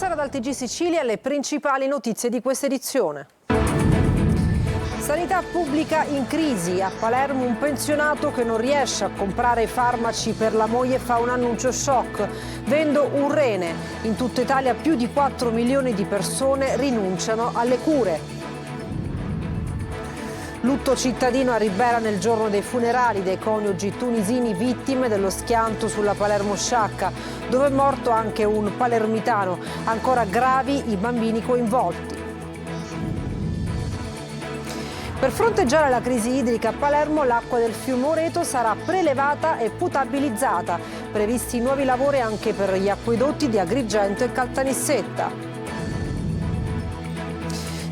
Buonasera dal TG Sicilia, le principali notizie di questa edizione. Sanità pubblica in crisi. A Palermo un pensionato che non riesce a comprare i farmaci per la moglie fa un annuncio shock. Vendo un rene. In tutta Italia più di 4 milioni di persone rinunciano alle cure. Lutto cittadino a Ribera nel giorno dei funerali dei coniugi tunisini vittime dello schianto sulla Palermo-Sciacca, dove è morto anche un palermitano. Ancora gravi i bambini coinvolti. Per fronteggiare la crisi idrica a Palermo, l'acqua del fiume Oreto sarà prelevata e potabilizzata. Previsti nuovi lavori anche per gli acquedotti di Agrigento e Caltanissetta.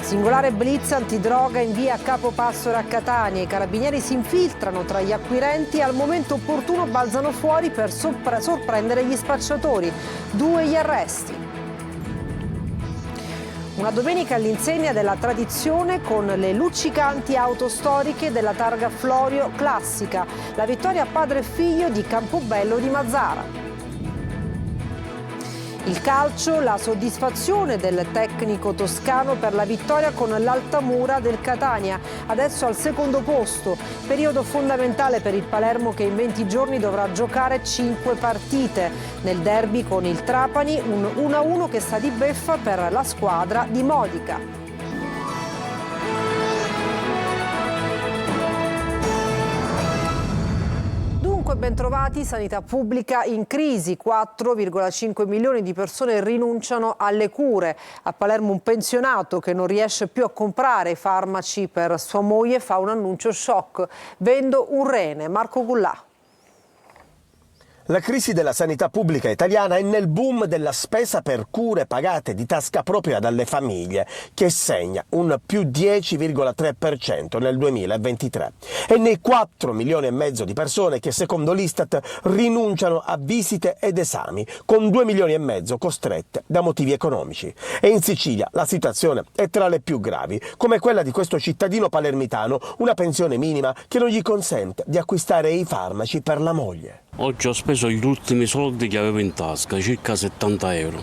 Singolare blitz antidroga in via Capopassora a Catania. I carabinieri si infiltrano tra gli acquirenti e al momento opportuno balzano fuori per sorprendere gli spacciatori. 2 gli arresti. Una domenica all'insegna della tradizione con le luccicanti auto storiche della targa Florio Classica. La vittoria padre e figlio di Campobello di Mazzara. Il calcio, la soddisfazione del tecnico toscano per la vittoria con l'Altamura del Catania, adesso al secondo posto. Periodo fondamentale per il Palermo che in 20 giorni dovrà giocare 5 partite. Nel derby con il Trapani un 1-1 che sta di beffa per la squadra di Modica. Bentrovati, sanità pubblica in crisi, 4,5 milioni di persone rinunciano alle cure. A Palermo un pensionato che non riesce più a comprare i farmaci per sua moglie fa un annuncio shock. Vendo un rene. Marco Gullà. La crisi della sanità pubblica italiana è nel boom della spesa per cure pagate di tasca propria dalle famiglie, che segna un più 10,3% nel 2023. E nei 4 milioni e mezzo di persone che secondo l'Istat rinunciano a visite ed esami, con 2 milioni e mezzo costrette da motivi economici. E in Sicilia la situazione è tra le più gravi, come quella di questo cittadino palermitano, una pensione minima che non gli consente di acquistare i farmaci per la moglie. Oggi ho speso gli ultimi soldi che avevo in tasca, circa 70 euro,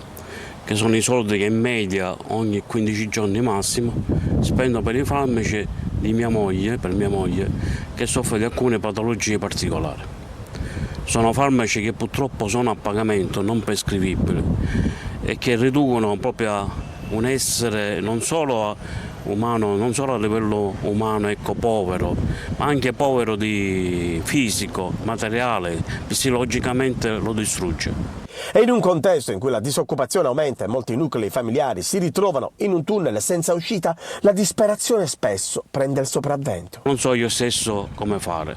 che sono i soldi che in media ogni 15 giorni massimo spendo per i farmaci di mia moglie, per mia moglie, che soffre di alcune patologie particolari. Sono farmaci che purtroppo sono a pagamento, non prescrivibili, e che riducono proprio un essere non solo umano, non solo a livello umano, ecco, povero, ma anche povero di fisico, materiale, psicologicamente lo distrugge. E in un contesto in cui la disoccupazione aumenta e molti nuclei familiari si ritrovano in un tunnel senza uscita, la disperazione spesso prende il sopravvento. Non so io stesso come fare,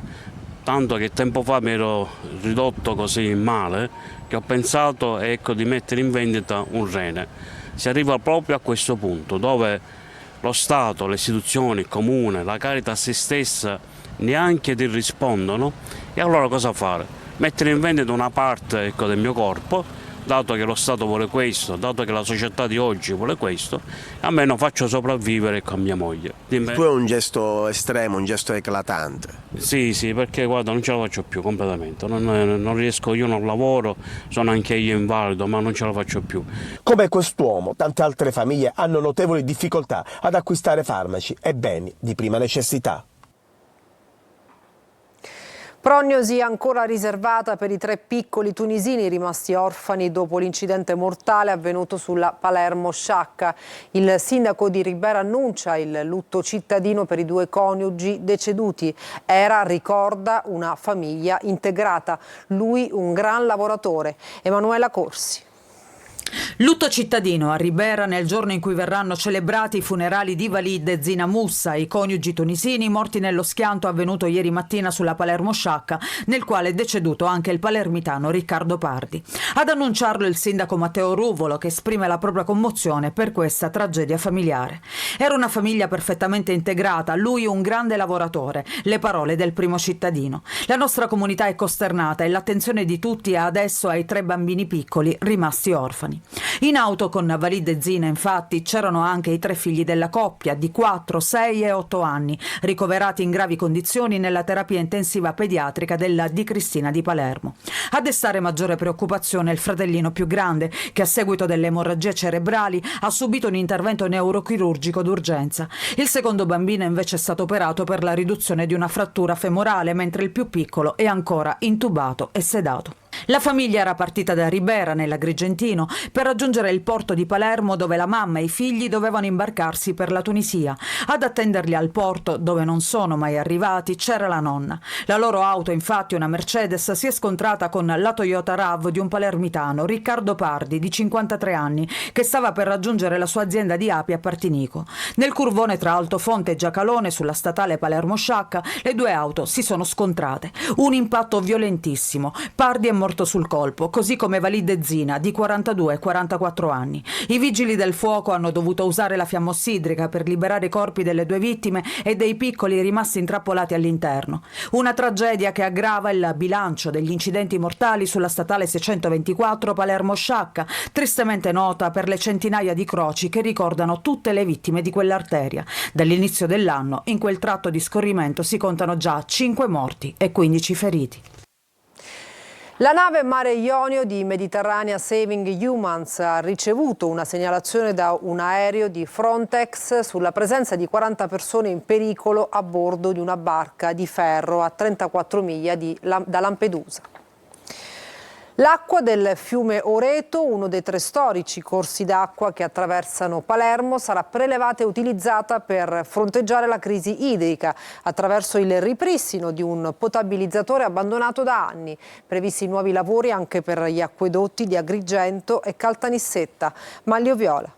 tanto che tempo fa mi ero ridotto così male che ho pensato, ecco, di mettere in vendita un rene. Si arriva proprio a questo punto dove lo Stato, le istituzioni, il Comune, la Caritas stessa neanche ti rispondono, e allora cosa fare? Mettere in vendita una parte, ecco, del mio corpo, dato che lo Stato vuole questo, dato che la società di oggi vuole questo, almeno faccio sopravvivere, ecco, a mia moglie. Tu è un gesto estremo, un gesto eclatante. Sì, perché guarda, non ce la faccio più completamente, non riesco, io non lavoro, sono anche io invalido, ma non ce la faccio più. Come quest'uomo, tante altre famiglie hanno notevoli difficoltà ad acquistare farmaci e beni di prima necessità. Prognosi ancora riservata per i 3 piccoli tunisini rimasti orfani dopo l'incidente mortale avvenuto sulla Palermo-Sciacca. Il sindaco di Ribera annuncia il lutto cittadino per i 2 coniugi deceduti. Era, ricorda, una famiglia integrata. Lui un gran lavoratore. Emanuela Corsi. Lutto cittadino a Ribera nel giorno in cui verranno celebrati i funerali di Walid e Zina Mussa, i coniugi tunisini morti nello schianto avvenuto ieri mattina sulla Palermo-Sciacca, nel quale è deceduto anche il palermitano Riccardo Pardi. Ad annunciarlo il sindaco Matteo Ruvolo, che esprime la propria commozione per questa tragedia familiare. Era una famiglia perfettamente integrata, lui un grande lavoratore, le parole del primo cittadino. La nostra comunità è costernata e l'attenzione di tutti è adesso ai 3 bambini piccoli rimasti orfani. In auto con Walid e Zina, infatti, c'erano anche i 3 figli della coppia di 4, 6 e 8 anni, ricoverati in gravi condizioni nella terapia intensiva pediatrica della Di Cristina di Palermo. A destare maggiore preoccupazione il fratellino più grande, che a seguito delle emorragie cerebrali ha subito un intervento neurochirurgico d'urgenza. Il secondo bambino invece è stato operato per la riduzione di una frattura femorale, mentre il più piccolo è ancora intubato e sedato. La famiglia era partita da Ribera, nell'Agrigentino, per raggiungere il porto di Palermo, dove la mamma e i figli dovevano imbarcarsi per la Tunisia. Ad attenderli al porto, dove non sono mai arrivati, c'era la nonna. La loro auto, infatti, una Mercedes, si è scontrata con la Toyota RAV di un palermitano, Riccardo Pardi, di 53 anni, che stava per raggiungere la sua azienda di api a Partinico. Nel curvone tra Altofonte e Giacalone, sulla statale Palermo-Sciacca, le due auto si sono scontrate. Un impatto violentissimo. Pardi è morto sul colpo, così come Walid e Zina, di 42 e 44 anni. I vigili del fuoco hanno dovuto usare la fiamma ossidrica per liberare i corpi delle 2 vittime e dei piccoli rimasti intrappolati all'interno. Una tragedia che aggrava il bilancio degli incidenti mortali sulla statale 624 Palermo-Sciacca, tristemente nota per le centinaia di croci che ricordano tutte le vittime di quell'arteria. Dall'inizio dell'anno in quel tratto di scorrimento si contano già 5 morti e 15 feriti. La nave Mare Ionio di Mediterranea Saving Humans ha ricevuto una segnalazione da un aereo di Frontex sulla presenza di 40 persone in pericolo a bordo di una barca di ferro a 34 miglia da Lampedusa. L'acqua del fiume Oreto, uno dei 3 storici corsi d'acqua che attraversano Palermo, sarà prelevata e utilizzata per fronteggiare la crisi idrica attraverso il ripristino di un potabilizzatore abbandonato da anni. Previsti nuovi lavori anche per gli acquedotti di Agrigento e Caltanissetta. Maglio Viola.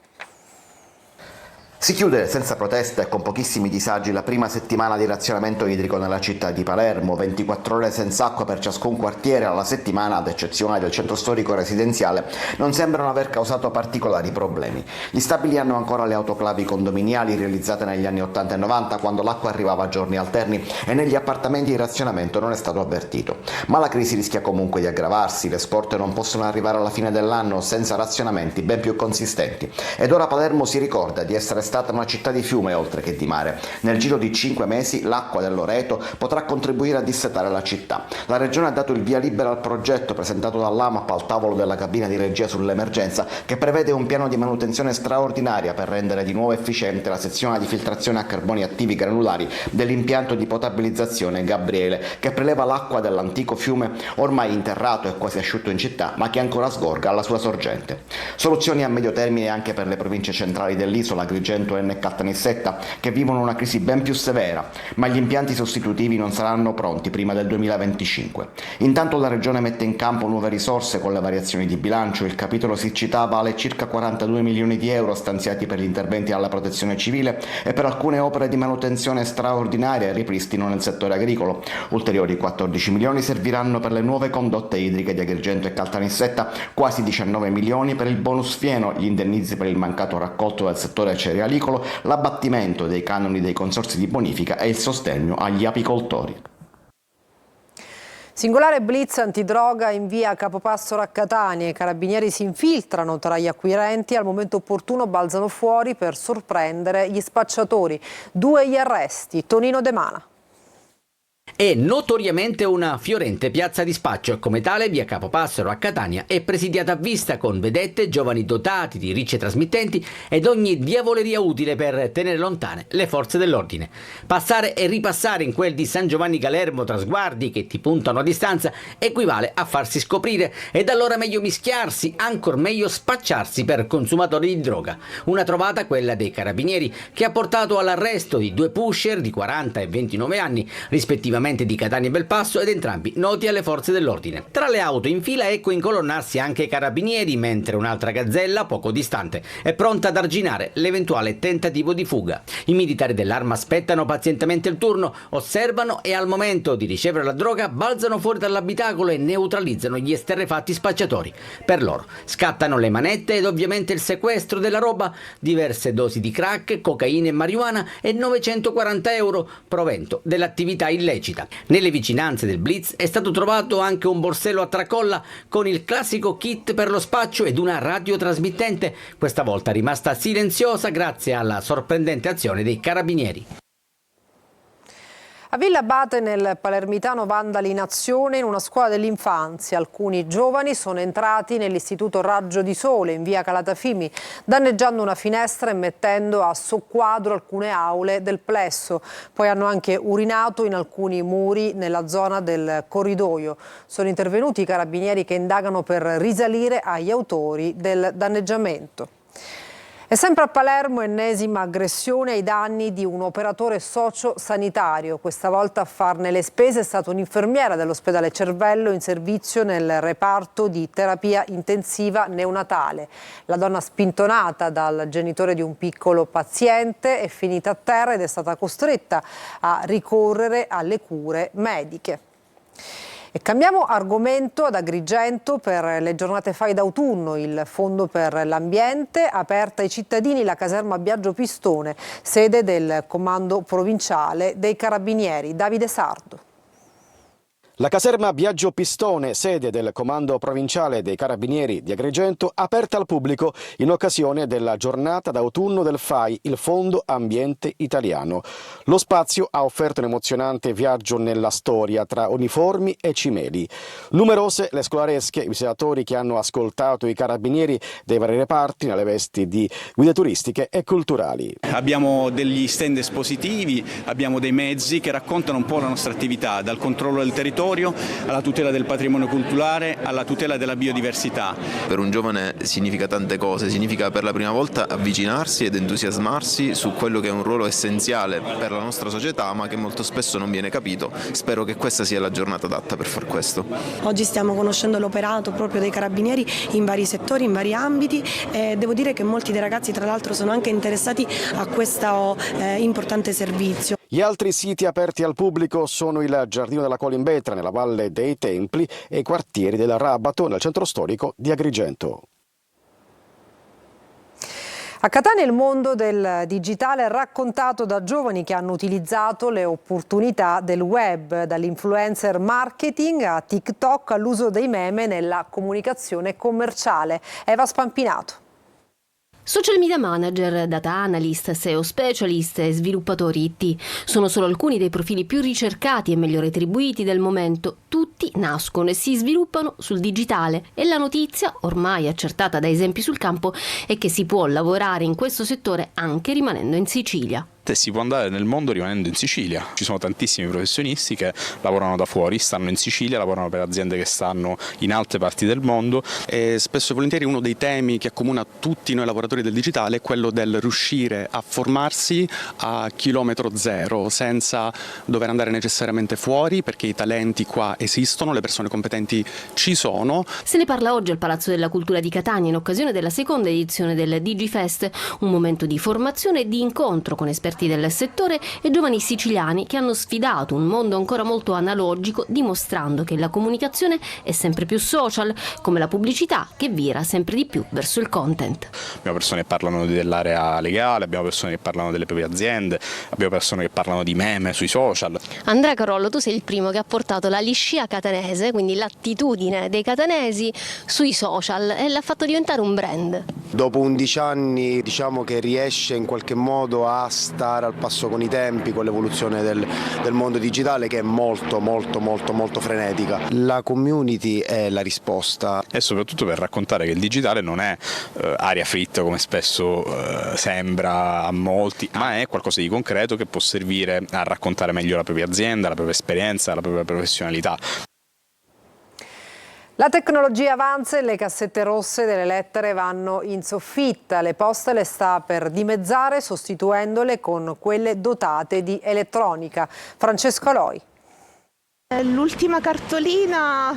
Si chiude senza proteste e con pochissimi disagi la prima settimana di razionamento idrico nella città di Palermo, 24 ore senza acqua per ciascun quartiere alla settimana, ad eccezione del centro storico residenziale, non sembrano aver causato particolari problemi. Gli stabili hanno ancora le autoclavi condominiali realizzate negli anni 80 e 90, quando l'acqua arrivava a giorni alterni, e negli appartamenti il razionamento non è stato avvertito. Ma la crisi rischia comunque di aggravarsi, le scorte non possono arrivare alla fine dell'anno senza razionamenti ben più consistenti. Ed ora Palermo si ricorda di essere stata una città di fiume oltre che di mare. Nel giro di 5 mesi l'acqua dell'Oreto potrà contribuire a dissetare la città. La Regione ha dato il via libera al progetto presentato dall'AMAP al tavolo della cabina di regia sull'emergenza, che prevede un piano di manutenzione straordinaria per rendere di nuovo efficiente la sezione di filtrazione a carboni attivi granulari dell'impianto di potabilizzazione Gabriele, che preleva l'acqua dell'antico fiume ormai interrato e quasi asciutto in città, ma che ancora sgorga alla sua sorgente. Soluzioni a medio termine anche per le province centrali dell'isola, Agrigento e Caltanissetta, che vivono una crisi ben più severa, ma gli impianti sostitutivi non saranno pronti prima del 2025. Intanto la Regione mette in campo nuove risorse con le variazioni di bilancio. Il capitolo siccità vale circa 42 milioni di euro stanziati per gli interventi alla protezione civile e per alcune opere di manutenzione straordinaria e ripristino nel settore agricolo. Ulteriori 14 milioni serviranno per le nuove condotte idriche di Agrigento e Caltanissetta, quasi 19 milioni per il bonus fieno, gli indennizzi per il mancato raccolto del settore cerealicolo, l'abbattimento dei canoni dei consorzi di bonifica e il sostegno agli apicoltori. Singolare blitz antidroga in via Capopassoro a Catania. I carabinieri si infiltrano tra gli acquirenti e al momento opportuno balzano fuori per sorprendere gli spacciatori. 2 gli arresti. Tonino De Mana. È notoriamente una fiorente piazza di spaccio e come tale via Capopassoro a Catania è presidiata a vista con vedette, giovani dotati di ricce trasmittenti ed ogni diavoleria utile per tenere lontane le forze dell'ordine. Passare e ripassare in quel di San Giovanni Calermo tra sguardi che ti puntano a distanza equivale a farsi scoprire ed allora meglio mischiarsi, ancor meglio spacciarsi per consumatori di droga. Una trovata, quella dei carabinieri, che ha portato all'arresto di 2 pusher di 40 e 29 anni rispettivamente di Catania e Belpasso ed entrambi noti alle forze dell'ordine. Tra le auto in fila ecco incolonnarsi anche i carabinieri, mentre un'altra gazzella poco distante è pronta ad arginare l'eventuale tentativo di fuga. I militari dell'arma aspettano pazientemente il turno, osservano e al momento di ricevere la droga balzano fuori dall'abitacolo e neutralizzano gli esterrefatti spacciatori. Per loro scattano le manette ed ovviamente il sequestro della roba, diverse dosi di crack, cocaina e marijuana e 940 euro provento dell'attività illecita. pubblicità. Nelle vicinanze del blitz è stato trovato anche un borsello a tracolla con il classico kit per lo spaccio ed una radiotrasmittente, questa volta rimasta silenziosa grazie alla sorprendente azione dei carabinieri. A Villa Abate nel palermitano vandali in azione in una scuola dell'infanzia. Alcuni giovani sono entrati nell'istituto Raggio di Sole in via Calatafimi, danneggiando una finestra e mettendo a soqquadro alcune aule del plesso. Poi hanno anche urinato in alcuni muri nella zona del corridoio. Sono intervenuti i carabinieri che indagano per risalire agli autori del danneggiamento. E sempre a Palermo, ennesima aggressione ai danni di un operatore socio-sanitario. Questa volta a farne le spese è stata un'infermiera dell'ospedale Cervello in servizio nel reparto di terapia intensiva neonatale. La donna, spintonata dal genitore di un piccolo paziente, è finita a terra ed è stata costretta a ricorrere alle cure mediche. E cambiamo argomento. Ad Agrigento per le giornate FAI d'autunno il Fondo per l'Ambiente aperta ai cittadini la caserma Biagio Pistone, sede del Comando Provinciale dei Carabinieri. Davide Sardo. La caserma Biagio Pistone, sede del Comando Provinciale dei Carabinieri di Agrigento, aperta al pubblico in occasione della giornata d'autunno del FAI, il Fondo Ambiente Italiano. Lo spazio ha offerto un emozionante viaggio nella storia tra uniformi e cimeli. Numerose le scolaresche, i visitatori che hanno ascoltato i carabinieri dei vari reparti nelle vesti di guide turistiche e culturali. Abbiamo degli stand espositivi, abbiamo dei mezzi che raccontano un po' la nostra attività, dal controllo del territorio alla tutela del patrimonio culturale, alla tutela della biodiversità. Per un giovane significa tante cose, significa per la prima volta avvicinarsi ed entusiasmarsi su quello che è un ruolo essenziale per la nostra società, ma che molto spesso non viene capito. Spero che questa sia la giornata adatta per far questo. Oggi stiamo conoscendo l'operato proprio dei carabinieri in vari settori, in vari ambiti, e devo dire che molti dei ragazzi tra l'altro sono anche interessati a questo importante servizio. Gli altri siti aperti al pubblico sono il Giardino della Colimbetra nella Valle dei Templi e i quartieri del Rabato nel centro storico di Agrigento. A Catania il mondo del digitale è raccontato da giovani che hanno utilizzato le opportunità del web, dall'influencer marketing a TikTok all'uso dei meme nella comunicazione commerciale. Eva Spampinato. Social media manager, data analyst, SEO specialist e sviluppatori IT sono solo alcuni dei profili più ricercati e meglio retribuiti del momento. Tutti nascono e si sviluppano sul digitale e la notizia, ormai accertata da esempi sul campo, è che si può lavorare in questo settore anche rimanendo in Sicilia. Si può andare nel mondo rimanendo in Sicilia. Ci sono tantissimi professionisti che lavorano da fuori, stanno in Sicilia, lavorano per aziende che stanno in altre parti del mondo e spesso e volentieri uno dei temi che accomuna tutti noi lavoratori del digitale è quello del riuscire a formarsi a chilometro zero senza dover andare necessariamente fuori, perché i talenti qua esistono, le persone competenti ci sono. Se ne parla oggi al Palazzo della Cultura di Catania in occasione della seconda edizione del DigiFest, un momento di formazione e di incontro con esperti del settore e giovani siciliani che hanno sfidato un mondo ancora molto analogico, dimostrando che la comunicazione è sempre più social, come la pubblicità che vira sempre di più verso il content. Abbiamo persone che parlano dell'area legale, abbiamo persone che parlano delle proprie aziende, abbiamo persone che parlano di meme sui social. Andrea Carollo, tu sei il primo che ha portato la liscia catanese, quindi l'attitudine dei catanesi sui social, e l'ha fatto diventare un brand. Dopo 11 anni diciamo che riesce in qualche modo a stare al passo con i tempi, con l'evoluzione del mondo digitale che è molto frenetica. La community è la risposta. E soprattutto per raccontare che il digitale non è aria fritta come spesso sembra a molti, ma è qualcosa di concreto che può servire a raccontare meglio la propria azienda, la propria esperienza, la propria professionalità. La tecnologia avanza e le cassette rosse delle lettere vanno in soffitta. Le poste le sta per dimezzare sostituendole con quelle dotate di elettronica. Francesco Aloi. L'ultima cartolina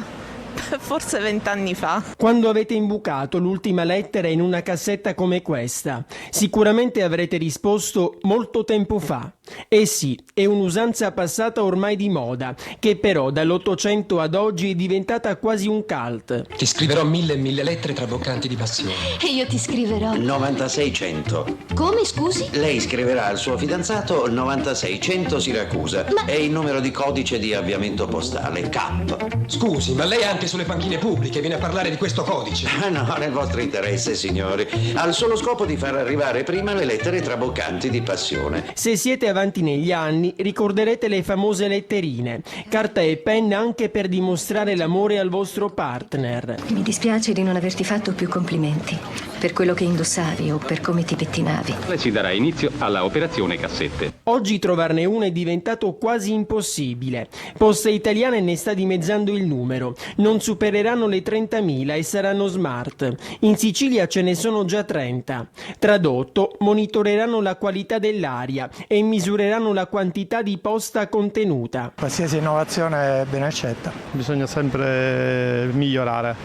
forse 20 anni fa. Quando avete imbucato l'ultima lettera in una cassetta come questa, sicuramente avrete risposto molto tempo fa. Eh sì, è un'usanza passata ormai di moda, che però dall'800 ad oggi è diventata quasi un cult. Ti scriverò 1000 lettere traboccanti di passione. E io ti scriverò 9600. Come, scusi? Lei scriverà al suo fidanzato 9600 Siracusa. Ma... È il numero di codice di avviamento postale, CAP. Scusi, ma lei è anche sulle panchine pubbliche, viene a parlare di questo codice. No, nel vostro interesse, signori. Ha il solo scopo di far arrivare prima le lettere traboccanti di passione. Se siete avanti negli anni, ricorderete le famose letterine, carta e penna anche per dimostrare l'amore al vostro partner. Mi dispiace di non averti fatto più complimenti per quello che indossavi o per come ti pettinavi. Lei si darà inizio alla operazione cassette. Oggi trovarne una è diventato quasi impossibile. Poste Italiane ne sta dimezzando il numero. Non supereranno le 30.000 e saranno smart. In Sicilia ce ne sono già 30. Tradotto, monitoreranno la qualità dell'aria e misureranno la quantità di posta contenuta. Qualsiasi innovazione è ben accetta. Bisogna sempre migliorare,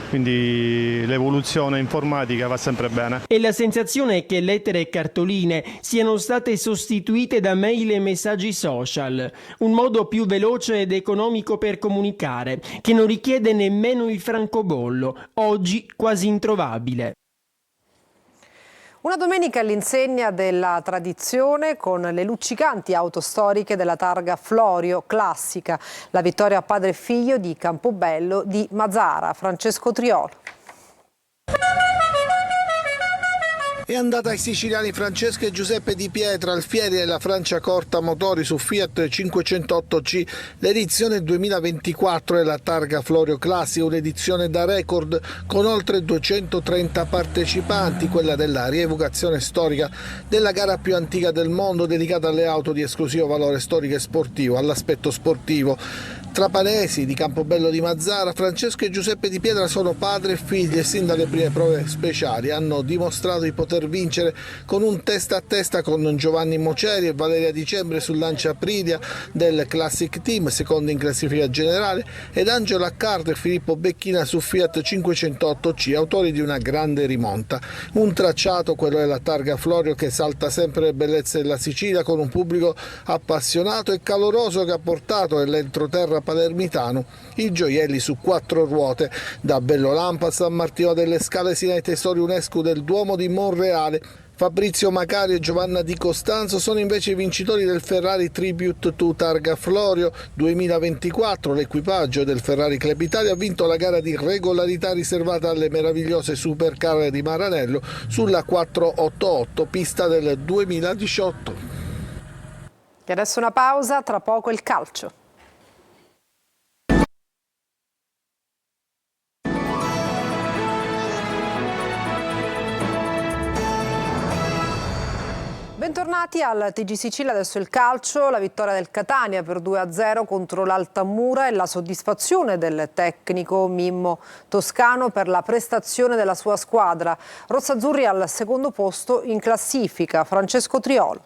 quindi l'evoluzione informatica va sempre bene. E la sensazione è che lettere e cartoline siano state sostituite da mail e messaggi social, un modo più veloce ed economico per comunicare, che non richiede nemmeno il francobollo, oggi quasi introvabile. Una domenica all'insegna della tradizione con le luccicanti auto storiche della targa Florio Classica. La vittoria a padre e figlio di Campobello di Mazara. Francesco Triolo. È andata ai siciliani Francesco e Giuseppe Di Pietra al Fieri della Franciacorta Motori su Fiat 508C, l'edizione 2024 della targa Florio Classica, un'edizione da record con oltre 230 partecipanti, quella della rievocazione storica della gara più antica del mondo dedicata alle auto di esclusivo valore storico e sportivo, all'aspetto sportivo. Trapanesi di Campobello di Mazara, Francesco e Giuseppe Di Pietra sono padre e figli e sin dalle prime prove speciali hanno dimostrato di poter vincere con un testa a testa con Giovanni Moceri e Valeria Dicembre sul Lancia Aprilia del Classic Team, secondo in classifica generale, ed Angelo Accardo e Filippo Becchina su Fiat 508C, autori di una grande rimonta. Un tracciato, quello della targa Florio, che salta sempre le bellezze della Sicilia con un pubblico appassionato e caloroso che ha portato nell'entroterra palermitano i gioielli su 4 ruote, da Bellolampo a San Martino delle Scale sino ai tesori UNESCO del Duomo di Monreale. Fabrizio Macari e Giovanna Di Costanzo sono invece i vincitori del Ferrari Tribute to Targa Florio 2024. L'equipaggio del Ferrari Club Italia ha vinto la gara di regolarità riservata alle meravigliose supercar di Maranello sulla 488, pista del 2018. E adesso una pausa, tra poco il calcio. Bentornati al TG Sicilia, adesso il calcio, la vittoria del Catania per 2-0 contro l'Altamura e la soddisfazione del tecnico Mimmo Toscano per la prestazione della sua squadra. Rossazzurri al secondo posto in classifica. Francesco Triolo.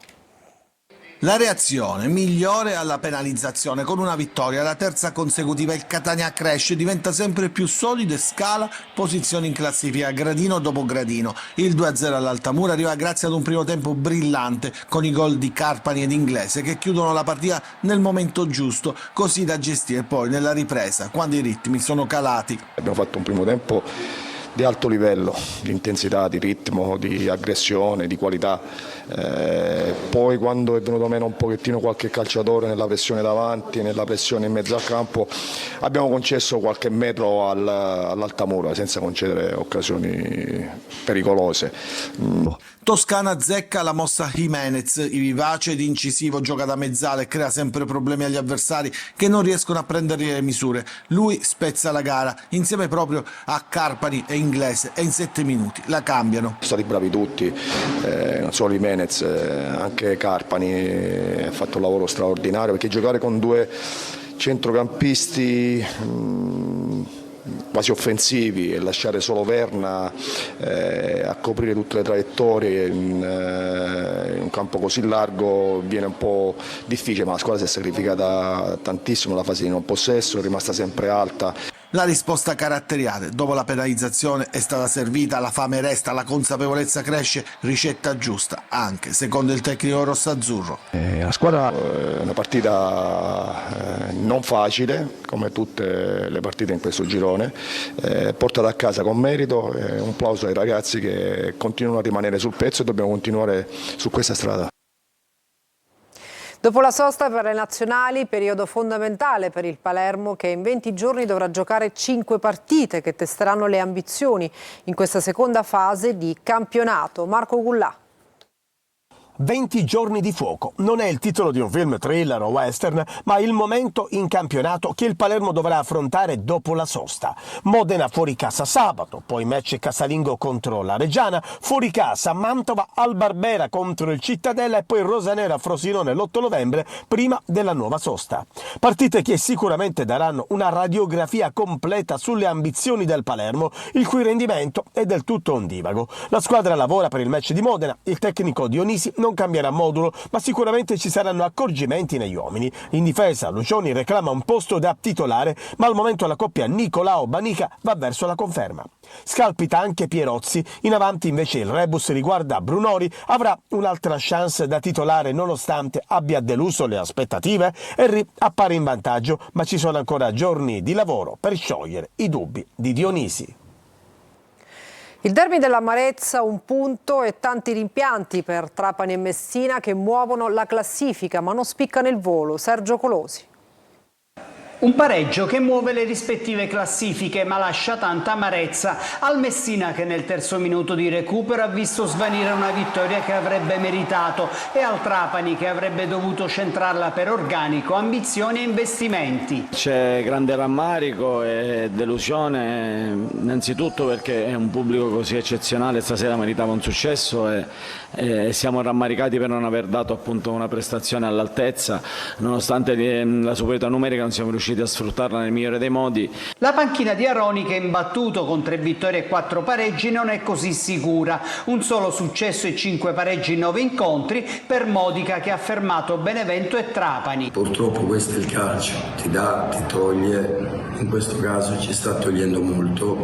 La reazione migliore alla penalizzazione con una vittoria, la terza consecutiva. Il Catania cresce, diventa sempre più solido e scala posizioni in classifica gradino dopo gradino. Il 2-0 all'Altamura arriva grazie ad un primo tempo brillante con i gol di Carpani ed Inglese che chiudono la partita nel momento giusto, così da gestire poi nella ripresa quando i ritmi sono calati. Abbiamo fatto un primo tempo di alto livello, di intensità, di ritmo, di aggressione, di qualità. Poi quando è venuto meno un pochettino qualche calciatore nella pressione davanti, nella pressione in mezzo al campo, abbiamo concesso qualche metro all'Altamura senza concedere occasioni pericolose. Toscana azzecca la mossa Jimenez, vivace ed incisivo, gioca da mezzala e crea sempre problemi agli avversari che non riescono a prendere le misure. Lui spezza la gara insieme proprio a Carpani e Inglese e in 7 minuti la cambiano. Sono stati bravi tutti, non solo Jimenez, anche Carpani ha fatto un lavoro straordinario, perché giocare con due centrocampisti quasi offensivi e lasciare solo Verna a coprire tutte le traiettorie in un campo così largo viene un po' difficile, ma la squadra si è sacrificata tantissimo. La fase di non possesso è rimasta sempre alta. La risposta caratteriale, dopo la penalizzazione è stata servita, la fame resta, la consapevolezza cresce, ricetta giusta, anche secondo il tecnico rossazzurro. La squadra è una partita non facile, come tutte le partite in questo girone, portata a casa con merito, un plauso ai ragazzi che continuano a rimanere sul pezzo e dobbiamo continuare su questa strada. Dopo la sosta per le nazionali, periodo fondamentale per il Palermo che in 20 giorni dovrà giocare 5 partite che testeranno le ambizioni in questa seconda fase di campionato. Marco Gullà. 20 giorni di fuoco. Non è il titolo di un film thriller o western, ma il momento in campionato che il Palermo dovrà affrontare dopo la sosta. Modena fuori casa sabato, poi match casalingo contro la Reggiana, fuori casa Mantova al Barbera contro il Cittadella e poi Rosanera Frosinone l'8 novembre prima della nuova sosta. Partite che sicuramente daranno una radiografia completa sulle ambizioni del Palermo, il cui rendimento è del tutto ondivago. La squadra lavora per il match di Modena, il tecnico Dionisi non cambierà modulo, ma sicuramente ci saranno accorgimenti negli uomini. In difesa Lucioni reclama un posto da titolare, ma al momento la coppia Nicolao-Banica va verso la conferma. Scalpita anche Pierozzi, in avanti invece il rebus riguarda Brunori, avrà un'altra chance da titolare nonostante abbia deluso le aspettative. Henry appare in vantaggio, ma ci sono ancora giorni di lavoro per sciogliere i dubbi di Dionisi. Il derby dell'Amarezza, un punto e tanti rimpianti per Trapani e Messina che muovono la classifica ma non spiccano il volo. Sergio Colosi. Un pareggio che muove le rispettive classifiche ma lascia tanta amarezza al Messina che nel terzo minuto di recupero ha visto svanire una vittoria che avrebbe meritato e al Trapani che avrebbe dovuto centrarla per organico, ambizioni e investimenti. C'è grande rammarico e delusione innanzitutto perché è un pubblico così eccezionale, stasera meritava un successo e siamo rammaricati per non aver dato appunto una prestazione all'altezza, nonostante la superiorità numerica non siamo riusciti a sfruttarla nel migliore dei modi. La panchina di Aroni che è imbattuto con 3 vittorie e 4 pareggi non è così sicura. Un solo successo e 5 pareggi in 9 incontri per Modica che ha fermato Benevento e Trapani. Purtroppo questo è il calcio, ti dà, ti toglie, in questo caso ci sta togliendo molto,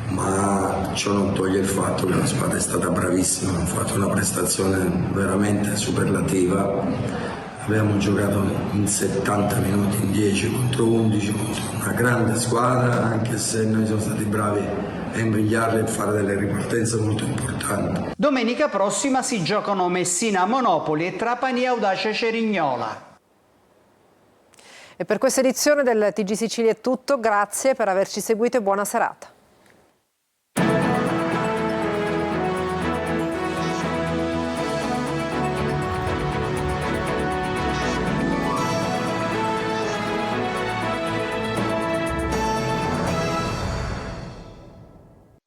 ma ciò non toglie il fatto che la squadra è stata bravissima, ha fatto una prestazione veramente superlativa. Abbiamo giocato in 70 minuti, in 10 contro 11, contro una grande squadra, anche se noi siamo stati bravi a imbrigliarle e fare delle ripartenze molto importanti. Domenica prossima si giocano Messina Monopoli e Trapani Audace Cerignola. E per questa edizione del TG Sicilia è tutto, grazie per averci seguito e buona serata.